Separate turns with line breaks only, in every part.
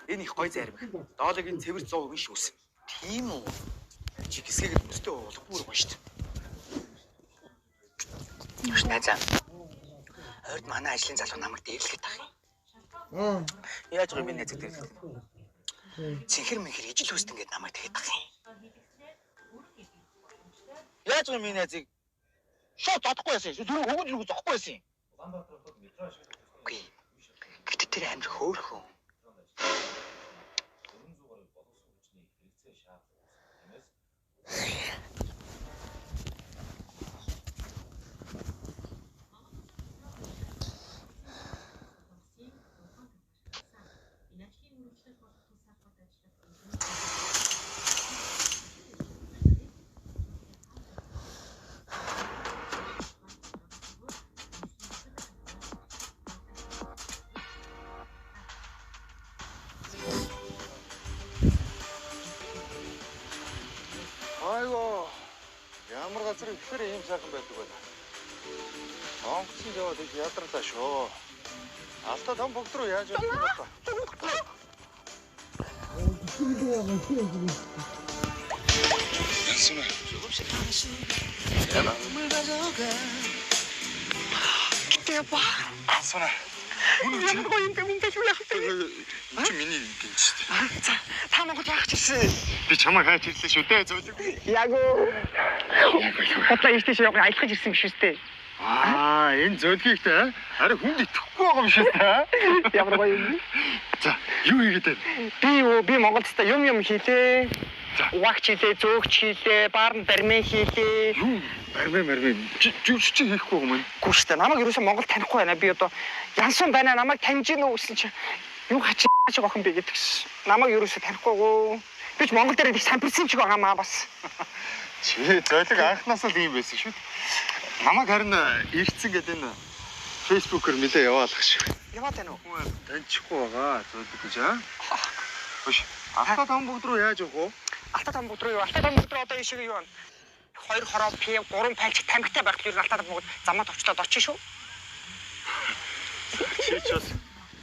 Энэ их гоё зарим. Доологийн цэвэр 100% шүүсэн. Тийм үү? Чи хэсгийг өстэй уулах бүр гоё шүү дээ. Шнайзаа. Хойд манай ажлын залуу намайг дээрлэхэд тах юм. Яаж гоо миний найзад дээрлэх вэ? Цэнхэр мэнхэр ижил хүст ингээд намайг тэгээд тах юм. Яаж гоо миний найзыг шууд бодохгүй байсан. Түрүү хөвгөл нүг зохгүй байсан. Үгүй. Гэтэ тэр амир хөөрхөн.
Айгоо. Ямар газар ихээр ийм сайхан байдаг вэ? Онгоцон яваад их ядарлаа шүү. Алтаа том бүгд рүү яаж явах вэ? Ясна. Яна.
Тэба.
Асна.
Ямар гоё юм бэ? Минь юу яах вэ?
Чи миний гинж шүү дээ.
За, та намайг яах чирсэн?
Би чамайг хайж ирлээ шүү дээ. Зөвлөг.
Яг уу. Хотлоо ийштэй явах аялахж ирсэн биш үстэй.
Энэ зөвлөгийгт харин хүнд итгэхгүй байгаа юм шүү дээ.
Ямар гоё юм.
За, юу хийгээд байна?
Би Монголд та юм хийлээ. Угаач хийлээ, зөөгч хийлээ, баарн бармен хийлээ.
Юу? Бармен. Жүжиг чи хийхгүй юм байна.
Гүштэй. Намайг ерөөсөө Монгол танихгүй байна. Би одоо Янсан байна. Намайг таньж гинөө гэсэн чи юу хачиж охин бэ гэдэгс. Намайг ерөөсөө танихгүйгөө. Би ч Монгол дээр их сампирсан ч байгаа маа бас.
Чи зөөлөг анхнаасаа л ийм байсан шүү дээ. Намайг харин ирцэн гэдэг энэ фэйсбүүкээр нэлээ яваалах шиг.
Яваад байна уу?
Хүн таньчихгүй байгаа. Зөөлөг гэж аа. Хөш. Алтаа том бүгд рүү яаж явах вэ?
Алтаа том бүгд рүү юу? Алтаа том бүгд рүү одоо ийшээ юу вэ? 2 хороо пив 3 пальчик тамхитай байх юм алтаа том бүгд замаа товчлоод очиж шүү.
Чи ч бас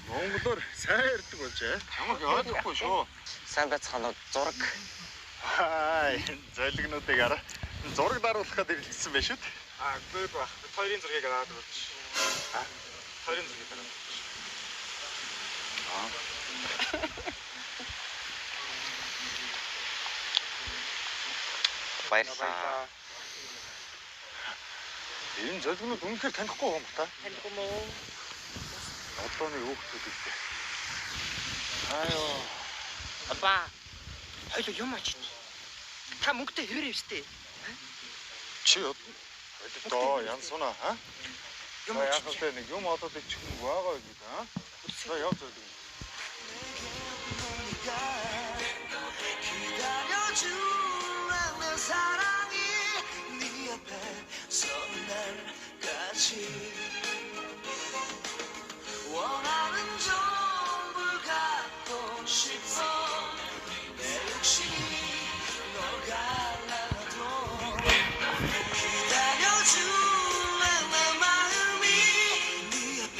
монголоор сайн ярьдаг болжээ. Чамайг ойлгохгүй шүү.
Сайн байцгаанууд зураг.
Энэ зөөлөгнүүдийг араа. Зураг даруулахад ирэлцсэн байх шүү дээ.
Гүй бах. Хоёрын зургийг аваад өгч. Хоёрын зургийг аваад.
Баярлалаа.
Энэ зөөлөгнүүд үнэхээр танихгүй юм ба та?
Танихгүй мó?
Одооны хүүхдүүд ихтэй.
Апа. Хоёул юм ачиж. Та мөнгөтэй хэвэр өвстэй.
Чи одоо янсуна хаа?
Юм
яах вэ? Нэг юм одоод ичих юм байгаа гэдэг аа? За яв зөөлөг.
원하는 정보를 갖고 싶어 내 욕심이 널 갈라도 기다려줄래 내 마음이 네 앞에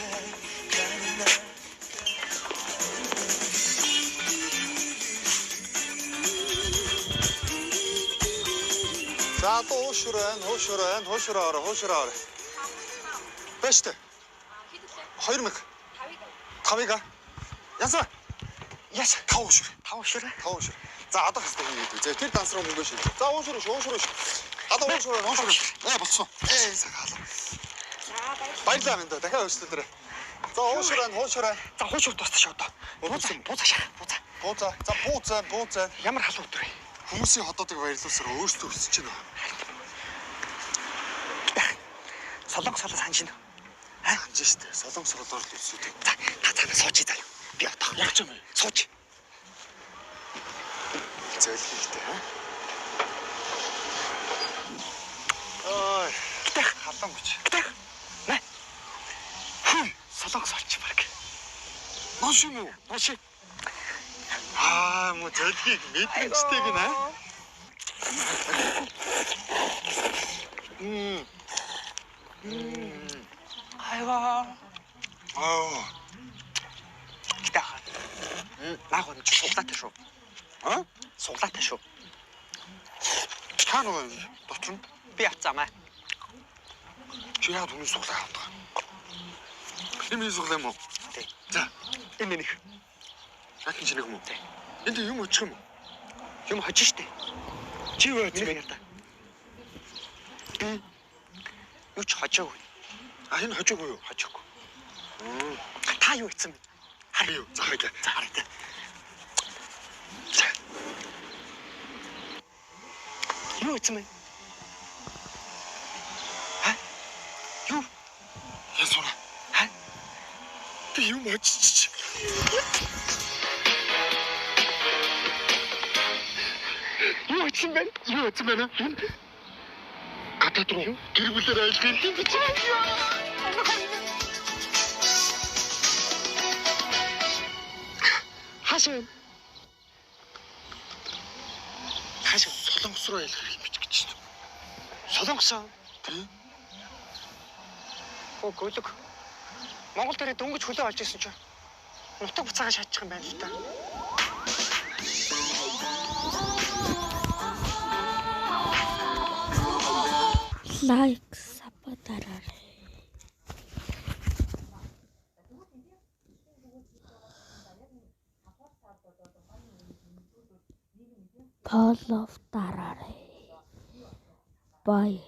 가는 날
За 호슈라. Бэштэй. 2000. 5-ыг. Янсаа.
Яс.
5 шүр.
5 шүр.
За одоо хасдаг юм гэдэг. За тэр данс руу мөнгө шил. За уушруу. Одоо уушруу. Болцсон. Сахаалаа. Баярлалаа минь да. Дахиад өсөлтөө дөрэ. За уушраа.
За хуучур тусчих одоо. Бууцаа.
За бууцаа.
Ямар халуун өдөр вэ?
Хүмүүсийн хотоодыг баярлуулсаар өөрсдөө өсөж байна.
Солонгос санаж байна.
Ханж штэ. Солонгос хотоор л өсөж.
За та сууч заяа. Би одоо
явж юм.
Сууч.
Зөөлхийхтэй аа. Халуун гэж.
Нэ. Солонгос орчих баг.
Нош юм уу?
Нош.
Мо зөөлхийг мэдрэмжтэй гинэ.
Айгаа. Гэтэ хаа. Наа гоо суглаатай шүү. Суглаатай шүү.
Та нөгөө дотор нь
Би авцаамаа.
чи яагаад үнэн суглаа авдаг? Эми суглаа юм уу?
Тий.
За,
Энэ нэг.
хатан чинь юм уу?
Тий.
Энд юм очих юм уу?
Юм хожиж штэ.
Чи юу яац
Миний
бэ?
ярьда. Юу ч хожоогүй.
А энэ хожоогүй юу?
Хожоогүй. Та юу хийсэн бэ?
Харъя юу? За хайда.
За хараа. Юу хийсэн бэ? Ха? Юу?
Ясууна.
Ха?
Би юм очиж.
Юу хийсэн бэ?
Юу яац бэ? Гадаад руу гэр бүлээр айлгүй юм би.
Хашаа. Хашаа.
Солонгос руу айлгүй юм бич гэж шүү.
Солонгос.
Тий.
Оо гөлөг. Монгол дээр дөнгөж хөлөө олж ирсэн чинь нутаг буцаага шатчих юм байна л да.
Лайк сапатараарай. Follow дараарай. Bye.